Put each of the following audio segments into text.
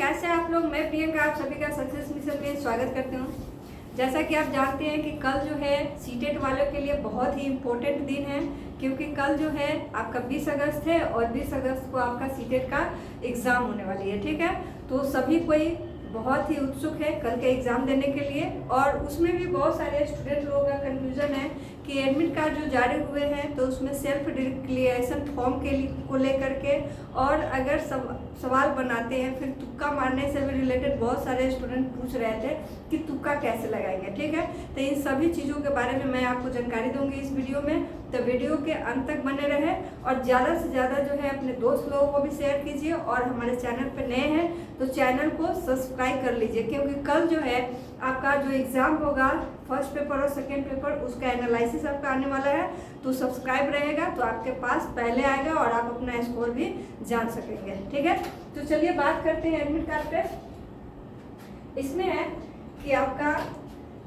कैसे आप लोग। मैं प्रियंका आप सभी का सक्सेस मिशन में स्वागत करती हूँ। जैसा कि आप जानते हैं कि कल जो है सीटेट वालों के लिए बहुत ही इम्पोर्टेंट दिन है, क्योंकि कल जो है आपका 20 अगस्त है और 20 अगस्त को आपका सीटेट का एग्ज़ाम होने वाली है। ठीक है, तो सभी कोई बहुत ही उत्सुक है कल के एग्ज़ाम देने के लिए। और उसमें भी बहुत सारे स्टूडेंट लोगों का कन्फ्यूज़न है कि एडमिट कार्ड जो जारी हुए हैं तो उसमें सेल्फ डिक्लेरेशन फॉर्म को लेकर के, और अगर सवाल बनाते हैं फिर तुक्का मारने से भी रिलेटेड बहुत सारे स्टूडेंट पूछ रहे थे कि तुक्का कैसे लगाएंगे। ठीक है, तो इन सभी चीज़ों के बारे में मैं आपको जानकारी दूंगी इस वीडियो में, तो वीडियो के अंत तक बने रहे और ज़्यादा से ज़्यादा जो है अपने दोस्त लोगों को भी शेयर कीजिए। और हमारे चैनल पर नए हैं तो चैनल को सब्सक्राइब कर लीजिए, क्योंकि कल जो है आपका जो एग्ज़ाम होगा फर्स्ट पेपर और सेकेंड पेपर, उसका एनालिसिस आपका आने वाला है। तो सब्सक्राइब रहेगा तो आपके पास पहले आएगा और आप अपना स्कोर भी जान सकेंगे। ठीक है, तो चलिए बात करते हैं एडमिट कार्ड पे। इसमें है कि आपका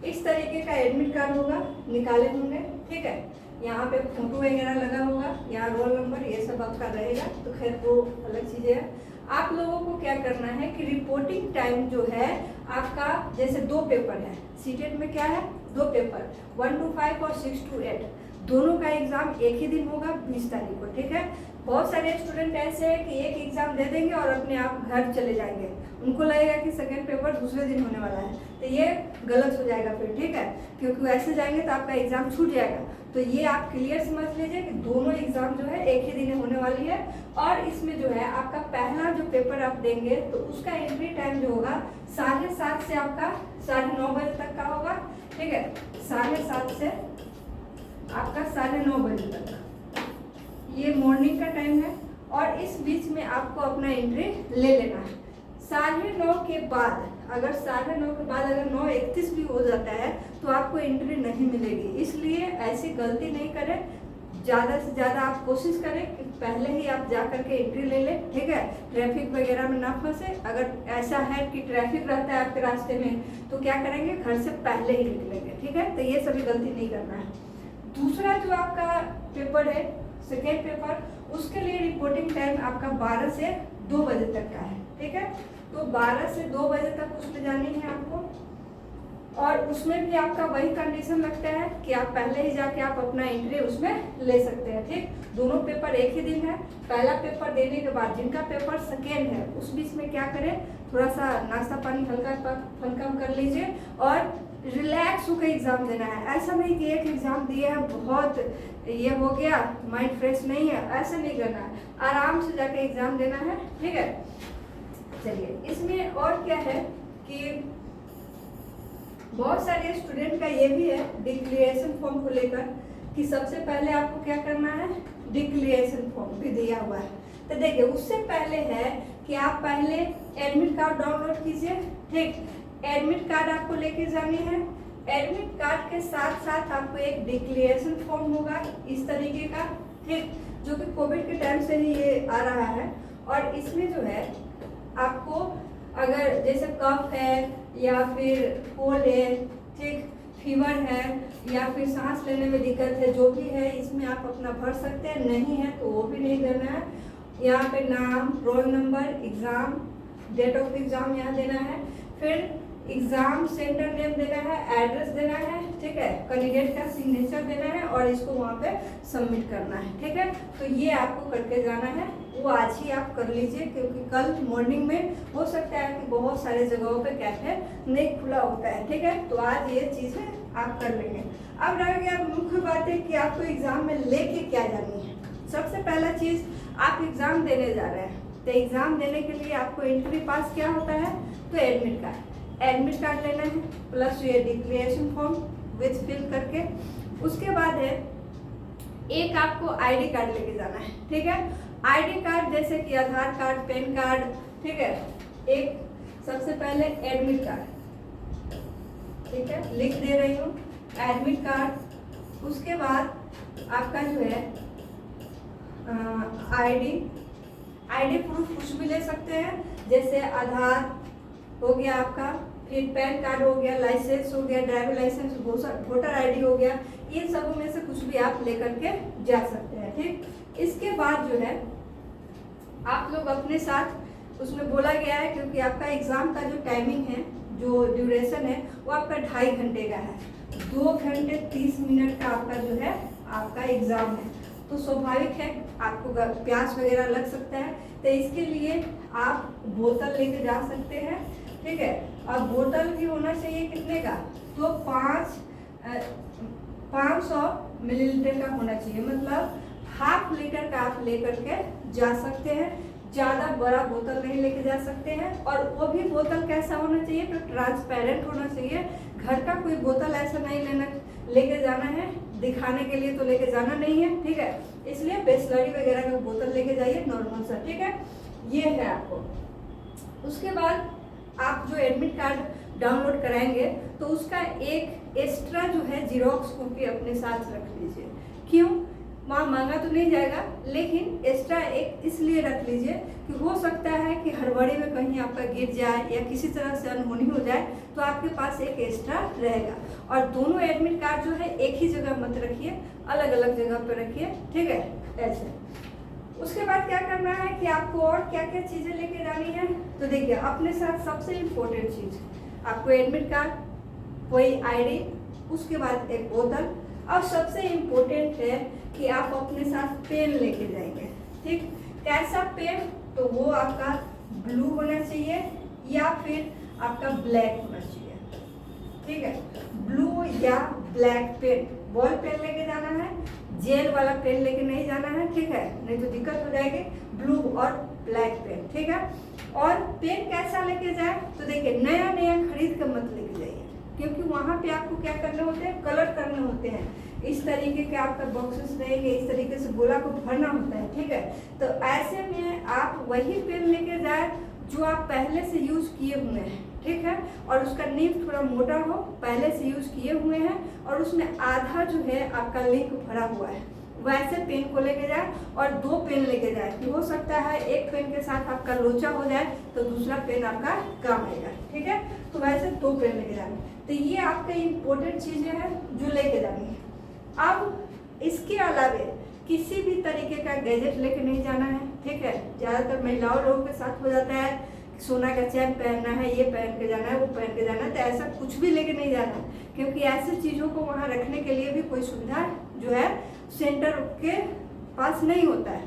इस तरीके का एडमिट कार्ड होगा, निकाले होंगे। ठीक है, यहाँ पे फोटो वगैरह लगा होगा, यहाँ रोल नंबर ये सब आपका रहेगा। तो खैर वो अलग चीज़ें है। आप लोगों को क्या करना है कि रिपोर्टिंग टाइम जो है आपका, जैसे 2 पेपर है सीटेट में, क्या है 2 पेपर 1 to 5 और 6 to 8, दोनों का एग्ज़ाम एक ही दिन होगा 20 तारीख को। ठीक है, बहुत सारे स्टूडेंट ऐसे हैं कि एक एग्ज़ाम दे देंगे और अपने आप घर चले जाएंगे, उनको लगेगा कि सेकेंड पेपर दूसरे दिन होने वाला है, तो ये गलत हो जाएगा फिर। ठीक है, क्योंकि ऐसे जाएंगे तो आपका एग्ज़ाम छूट जाएगा। तो ये आप क्लियर समझ लीजिए कि दोनों एग्ज़ाम जो है एक ही दिन होने वाली है। और इसमें जो है आपका पहला जो पेपर आप देंगे तो उसका एंट्री टाइम जो होगा 7:30 से आपका 9:30 बजे तक का होगा। ठीक है, 7:30 से आपका 9:30 बजे तक ये मॉर्निंग का टाइम है। और इस बीच में आपको अपना एंट्री ले लेना है। 9:30 के बाद, अगर 9:30 के बाद अगर 9:31 भी हो जाता है तो आपको एंट्री नहीं मिलेगी। इसलिए ऐसी गलती नहीं करें, ज़्यादा से ज़्यादा आप कोशिश करें कि पहले ही आप जा करके एंट्री ले लें। ठीक है, ट्रैफिक वगैरह में ना फंसे। अगर ऐसा है कि ट्रैफिक रहता है आपके रास्ते में तो क्या करेंगे, घर से पहले ही निकलेंगे। ठीक है, तो ये सभी गलती नहीं करना है। दूसरा जो आपका पेपर है सेकेंड पेपर, उसके लिए रिपोर्टिंग टाइम आपका 12 से 2 बजे तक का है। ठीक है, तो 12 से 2 बजे तक उसमें जानी है आपको। और उसमें भी आपका वही कंडीशन लगता है कि आप पहले ही जाके आप अपना एंट्री उसमें ले सकते हैं। ठीक, दोनों पेपर एक ही दिन है। पहला पेपर देने के बाद जिनका पेपर सेकेंड है उस बीच में क्या करें, थोड़ा सा नाश्ता पानी हल्का कर लीजिए और रिलैक्स होकर एग्ज़ाम देना है। ऐसा नहीं कि एक एग्ज़ाम दिए हैं बहुत ये हो गया, माइंड फ्रेश नहीं है, ऐसा नहीं करना है। आराम से जाके एग्ज़ाम देना है। ठीक है, चलिए इसमें और क्या है कि बहुत सारे स्टूडेंट का ये भी है डिक्लेरेशन फॉर्म को लेकर कि सबसे पहले आपको क्या करना है, डिक्लेरेशन फॉर्म भी दिया हुआ है। तो देखिए उससे पहले है कि आप पहले एडमिट कार्ड डाउनलोड कीजिए। ठीक, एडमिट कार्ड आपको लेके जानी है। एडमिट कार्ड के साथ साथ आपको एक डिक्लेरेशन फॉर्म होगा इस तरीके का। ठीक, जो कि कोविड के टाइम से ही ये आ रहा है। और इसमें जो है आपको अगर जैसे कफ है या फिर कोल्ड है, ठीक, फीवर है या फिर सांस लेने में दिक्कत है, जो भी है इसमें आप अपना भर सकते हैं। नहीं है तो वो भी नहीं देना है। यहाँ पे नाम, roll number, exam, date of exam यहाँ देना है। फिर एग्ज़ाम सेंटर नेम देना है, एड्रेस देना है। ठीक है, कैंडिडेट का सिग्नेचर देना है और इसको वहाँ पे सबमिट करना है। ठीक है, तो ये आपको करके जाना है। वो आज ही आप कर लीजिए, क्योंकि कल मॉर्निंग में हो सकता है कि बहुत सारे जगहों पे कैफे नहीं खुला होता है। ठीक है, तो आज ये चीज़ें आप कर लेंगे। अब रह गया मुख्य बात है कि आपको एग्ज़ाम में लेके क्या जानी है। सबसे पहला चीज़, आप एग्ज़ाम देने जा रहे हैं तो एग्ज़ाम देने के लिए आपको एंट्री पास क्या होता है, तो एडमिट कार्ड लेना है, प्लस ये डिक्लेरेशन फॉर्म विथ फिल करके। उसके बाद है एक आपको आईडी कार्ड लेके जाना है। ठीक है, आईडी कार्ड जैसे कि आधार कार्ड, पैन कार्ड। ठीक है, एक सबसे पहले एडमिट कार्ड, ठीक है लिख दे रही हूँ, एडमिट कार्ड। उसके बाद आपका जो है आईडी प्रूफ कुछ भी ले सकते हैं, जैसे आधार हो गया आपका, फिर पैन कार्ड हो गया, लाइसेंस हो गया, ड्राइवर लाइसेंस, वोटर आईडी हो गया। इन सब में से कुछ भी आप लेकर के जा सकते हैं। ठीक, इसके बाद जो है आप लोग अपने साथ उसमें बोला गया है क्योंकि आपका एग्ज़ाम का जो टाइमिंग है, जो ड्यूरेशन है, वो आपका 2.5 घंटे का है। 2 घंटे 30 मिनट का आपका जो है आपका एग्ज़ाम है। तो स्वाभाविक है आपको प्यास वगैरह लग सकता है, तो इसके लिए आप बोतल लेके जा सकते हैं, ठीक है। और बोतल भी होना चाहिए कितने का, तो 500 मिलीलीटर का होना चाहिए, मतलब ½ लीटर का आप लेकर के जा सकते हैं। ज़्यादा बड़ा बोतल नहीं लेके जा सकते हैं, और वो भी बोतल कैसा होना चाहिए, तो ट्रांसपेरेंट होना चाहिए। घर का कोई बोतल ऐसा नहीं लेके जाना है, दिखाने के लिए तो लेके जाना नहीं है, ठीक है। इसलिए बिसलरी वगैरह का बोतल लेके जाइए, नॉर्मल सा, ठीक है। ये है आपको। उसके बाद आप जो एडमिट कार्ड डाउनलोड कराएंगे तो उसका एक एक्स्ट्रा जो है जीरोक्स कॉपी अपने साथ रख लीजिए। क्यों, वहाँ मांगा तो नहीं जाएगा, लेकिन एक्स्ट्रा एक इसलिए रख लीजिए कि हो सकता है कि हड़बड़ी में कहीं आपका गिर जाए या किसी तरह से अनहोनी हो जाए, तो आपके पास एक एक्स्ट्रा रहेगा। और दोनों एडमिट कार्ड जो है एक ही जगह मत रखिए, अलग अलग जगह पर रखिए, ठीक है, ऐसे। उसके बाद क्या करना है कि आपको और क्या क्या चीज़ें लेके जानी है, तो देखिए अपने साथ सबसे इम्पोर्टेंट चीज़, आपको एडमिट कार्ड, कोई आईडी, उसके बाद एक बोतल, और सबसे इम्पोर्टेंट है कि आप अपने साथ पेन लेके जाएंगे, ठीक। कैसा पेन, तो वो आपका ब्लू होना चाहिए या फिर आपका ब्लैक होना चाहिए, ठीक है। ब्लू या ब्लैक पेन, बॉल पेन लेके जाना है, जेल वाला पेन लेके नहीं जाना है, ठीक है, नहीं तो दिक्कत हो जाएगी। ब्लू और ब्लैक पेन, ठीक है। और पेन कैसा लेके जाए, तो देखिए नया खरीद कर मत लेके जाइए, क्योंकि वहाँ पे आपको क्या करने होते हैं, कलर करने होते हैं। इस तरीके के आपका बॉक्सेस रहेंगे, इस तरीके से गोला को भरना होता है, ठीक है। तो ऐसे में आप वही पेन लेके जाए जो आप पहले से यूज किए हुए हैं, ठीक है, और उसका नीब थोड़ा मोटा हो, पहले से यूज किए हुए हैं, और उसमें आधा जो है आपका लिंक भरा हुआ है, वैसे पेन को लेके जाए। और 2 पेन लेके जाए, कि हो सकता है एक पेन के साथ आपका लोचा हो जाए तो दूसरा पेन आपका काम आएगा, ठीक है। तो वैसे 2 पेन लेके जाए। तो ये आपके इम्पोर्टेंट चीज़ें हैं जो लेके जानी है। अब इसके अलावे किसी भी तरीके का गैजेट लेके नहीं जाना है, ठीक है। ज़्यादातर महिलाओं लोगों के साथ हो जाता है, सोना का चैन पहनना है, ये पहन के जाना है, वो पहन के जाना है, तो ऐसा कुछ भी लेके नहीं जाना है, क्योंकि ऐसी चीज़ों को वहाँ रखने के लिए भी कोई सुविधा जो है सेंटर के पास नहीं होता है।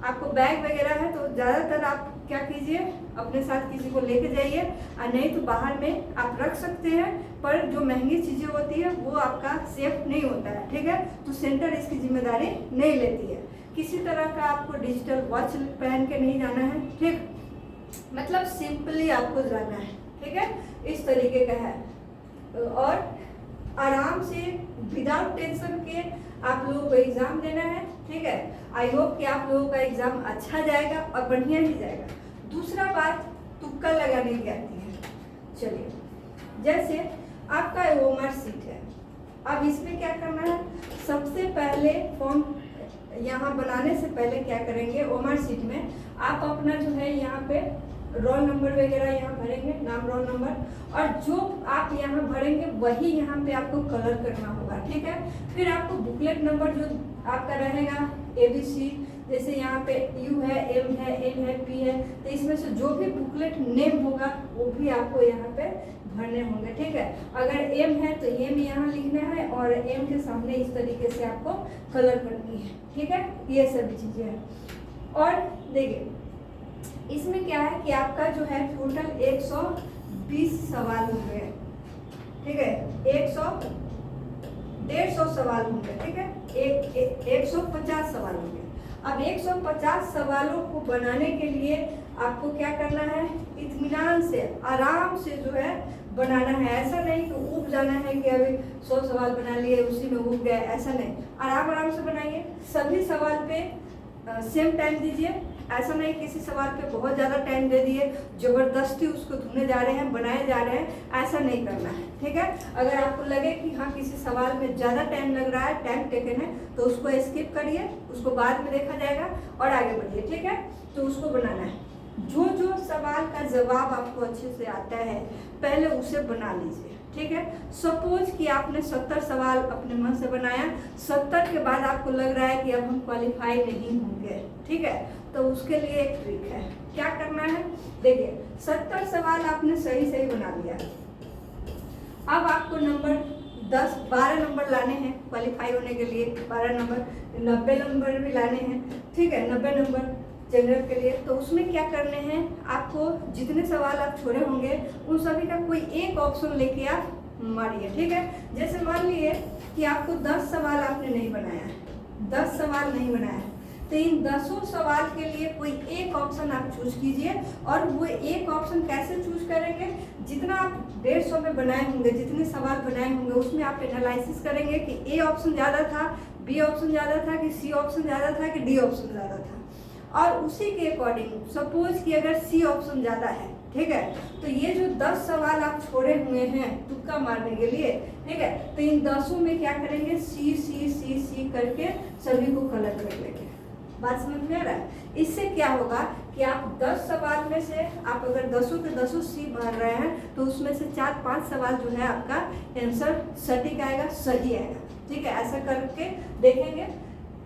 आपको बैग वगैरह है तो ज़्यादातर आप क्या कीजिए, अपने साथ किसी को लेके जाइए, और नहीं तो बाहर में आप रख सकते हैं, पर जो महंगी चीज़ें होती है वो आपका सेफ नहीं होता है, ठीक है। तो सेंटर इसकी जिम्मेदारी नहीं लेती है। किसी तरह का आपको डिजिटल वॉच पहन के नहीं जाना है, ठीक, मतलब सिंपली आपको जाना है, ठीक है, इस तरीके का है। और आराम से विदाउट टेंशन के आप लोगों को एग्ज़ाम देना है, ठीक है। आई होप कि आप लोगों का एग्ज़ाम अच्छा जाएगा और बढ़िया ही जाएगा। दूसरा बात, तुक्का लगाने की आती है। चलिए, जैसे आपका ओमर सीट है, अब इसमें क्या करना है, सबसे पहले फॉर्म यहाँ बनाने से पहले क्या करेंगे, ओमर सीट में आप अपना जो है यहाँ पे रोल नंबर वगैरह यहाँ भरेंगे, नाम, रोल नंबर, और जो आप यहाँ भरेंगे वही यहाँ पे आपको कलर करना होगा, ठीक है। फिर आपको बुकलेट नंबर जो आपका रहेगा ABC, जैसे यहाँ पे U है, M है, N है, P है, तो इसमें से जो भी बुकलेट नेम होगा वो भी आपको यहाँ पे भरने होंगे, ठीक है। अगर M है तो M यहाँ लिखना है, और M के सामने इस तरीके से आपको कलर करनी है, ठीक है। ये सभी चीज़ें हैं। और देखिए इसमें क्या है कि आपका जो है टोटल 120 सवाल होंगे, ठीक है, 150 सवाल होंगे, ठीक है, 150 सवाल होंगे। अब 150 सवालों को बनाने के लिए आपको क्या करना है, इत्मीनान से, आराम से जो है बनाना है। ऐसा नहीं कि ऊब जाना है कि अभी 100 सवाल बना लिए उसी में ऊब गए, ऐसा नहीं, आराम से बनाइए। सभी सवाल पे सेम टाइम दीजिए, ऐसा नहीं किसी सवाल पे बहुत ज़्यादा टाइम दे दिए, ज़बरदस्ती उसको ढूंढने जा रहे हैं, बनाए जा रहे हैं, ऐसा नहीं करना है, ठीक है। अगर आपको लगे कि हाँ किसी सवाल में ज़्यादा टाइम लग रहा है, टाइम टेकन है, तो उसको स्किप करिए, उसको बाद में देखा जाएगा और आगे बढ़िए, ठीक है। तो उसको बनाना है। जो सवाल का जवाब आपको अच्छे से आता है पहले उसे बना लीजिए, ठीक है। सपोज कि आपने 70 सवाल अपने मन से बनाया, 70 के बाद आपको लग रहा है कि अब हम क्वालिफाई नहीं होंगे, ठीक है, तो उसके लिए एक ट्रिक है। क्या करना है, देखिए 70 सवाल आपने सही सही बना लिया। अब आपको नंबर 12 नंबर लाने हैं क्वालिफाई होने के लिए, 12 नंबर, 90 नंबर भी लाने हैं, ठीक है, 90 नंबर जनरल के लिए। तो उसमें क्या करने हैं, आपको जितने सवाल आप छोड़े होंगे उन सभी का कोई एक ऑप्शन लेके आप मारिए, ठीक है। जैसे मान लिए कि आपको 10 सवाल आपने नहीं बनाया है, 10 सवाल नहीं बनाया है, तो इन 10 सवाल के लिए कोई एक ऑप्शन आप चूज कीजिए। और वो एक ऑप्शन कैसे चूज करेंगे, जितना आप 150 में बनाए होंगे, जितने सवाल बनाए होंगे उसमें आप एनालिसिस करेंगे कि ए ऑप्शन ज़्यादा था, बी ऑप्शन ज़्यादा था, कि सी ऑप्शन ज़्यादा था, कि डी ऑप्शन ज़्यादा था। और उसी के अकॉर्डिंग सपोज कि अगर सी ऑप्शन ज़्यादा है, ठीक है, तो ये जो 10 सवाल आप छोड़े हुए हैं तुक्का मारने के लिए, ठीक है, तो इन 10 में क्या करेंगे, सी सी सी सी करके सभी को कलर कर लेंगे। बात समझ में आ रहा है। इससे क्या होगा कि आप 10 सवाल में से आप अगर 10 के 10 सी भर रहे हैं तो उसमें से 4-5 सवाल जो है आपका आंसर सटीक आएगा, सही आएगा, ठीक है। ऐसा करके देखेंगे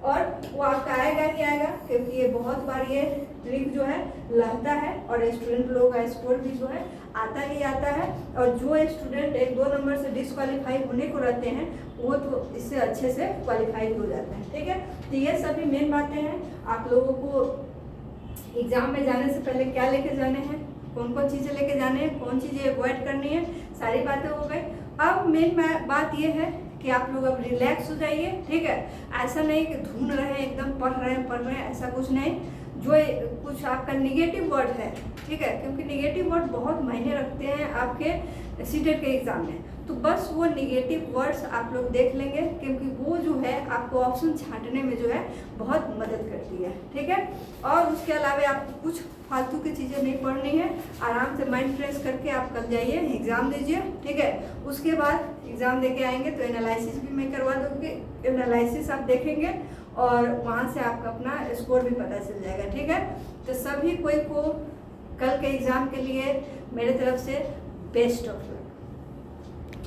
और वो आपका आएगा ही आएगा, क्योंकि ये बहुत बार ये ट्रिक जो है लगता है और स्टूडेंट लोग का स्कोर भी जो है आता ही आता है। और जो स्टूडेंट 1-2 नंबर से डिसक्वालीफाई होने को रहते हैं वो तो इससे अच्छे से क्वालिफाई हो जाते हैं, ठीक है। तो ये सभी मेन बातें हैं। आप लोगों को एग्जाम में जाने से पहले क्या लेके जाने हैं, कौन कौन चीज़ें लेके जाने हैं, कौन चीज़ें अवॉइड करनी है, सारी बातें हो गई। अब मेन बात ये है कि आप लोग अब रिलैक्स हो जाइए, ठीक है। ऐसा नहीं कि ढूंढ रहे हैं, एकदम पढ़ रहे हैं, ऐसा कुछ नहीं। जो कुछ आपका निगेटिव वर्ड है, ठीक है, क्योंकि निगेटिव वर्ड बहुत मायने रखते हैं आपके सीटेट के एग्ज़ाम में, तो बस वो निगेटिव वर्ड्स आप लोग देख लेंगे, क्योंकि वो जो है आपको ऑप्शन छांटने में जो है बहुत मदद करती है, ठीक है। और उसके अलावा आपको कुछ फालतू की चीज़ें नहीं पढ़नी है, आराम से माइंड फ्रेश करके आप कल जाइए एग्ज़ाम दीजिए, ठीक है। उसके बाद एग्ज़ाम देके आएंगे तो एनालिसिस भी मैं करवा दूँगी, एनालिसिस आप देखेंगे और वहाँ से आपका अपना स्कोर भी पता चल जाएगा, ठीक है। तो सभी कोई को कल के एग्ज़ाम के लिए मेरे तरफ से बेस्ट ऑफ लक।